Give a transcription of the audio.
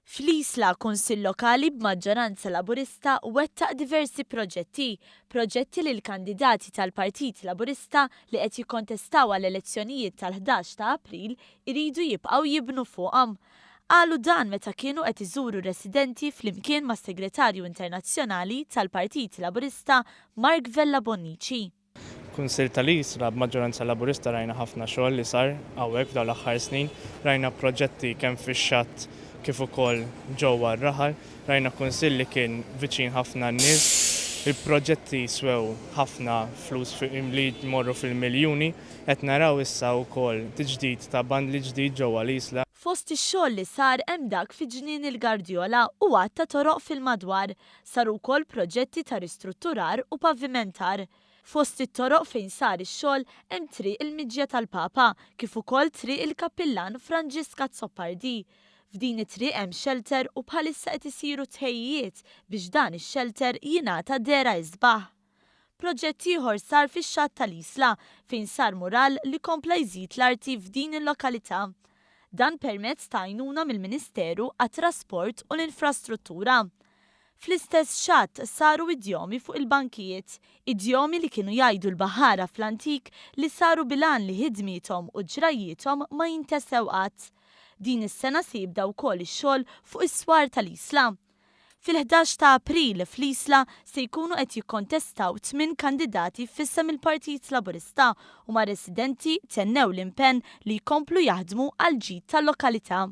Fl-Isla Kunsill Lokali b'maġġoranza Laburista wettaq diversi proġetti li l-kandidati tal-Partit Laburista li qed jikkontestaw għall-elezzjonijiet tal-11 ta' April iridu jibqgħu jibnu fuqhom. Qalu dan meta kienu qed iżuru residenti flimkien mas-Segretarju Internazzjonali tal-Partit Laburista Mark Vella Bonnici. Kunsill tal-Isla b'maġġoranza Laburista rajna ħafna xogħol li sar hawnhekk f'dawn l-aħħar snin, rajna proġetti kemm fix-Xatt kif ukoll ġewwa r-Raħal, rajna kunsill li kien viċin ħafna n-nies, il-proġetti swew ħafna flus li jmorru fil-miljuni, qed naraw issa wkoll tiġdid ta' bandli ġdid ġewwa l-Isla. Fost ix-xogħol li sar hemm dak fi ġnien il-Gardjola u għadd ta' toroq fil-madwar, saru wkoll proġetti ta' ristrutturar u pavimentar. Fost it-toroq fejn sar ix-xogħol hemm triq il-Miġja tal-Papa kif ukoll triq il-Kappillan Franġiska Zoppardi. F'din it-triq hemm shelter u bħalissa qed isiru tħejjiet biex dan ix-shelter jingħata dera isbaħ. Proġett ieħor sar fix-Xatt tal-Isla fejn sar mural li kompla jżid l-arti f'din il-lokalità. Dan permezz ta' għajnuna mill-Ministeru għat-Trasport u l-Infrastruttura. Fl-istess Xatt saru idjomi fuq il-bankijiet, idjomi li kienu jgħidu l-baħara fl-antik li saru bilan li ħidmietom u ġrajjietom ma jintesew qatt. Din is-sena se jibda wkoll ix-xogħol fuq is-swar tal-Isla. Fil-11 ta' April fl-Isla se jkunu qed jikkontestaw 8 kandidati f'isem il-Partit Laburista u ma' residenti tennew l-impenn li jkomplu jaħdmu għal ġid tal-lokalità.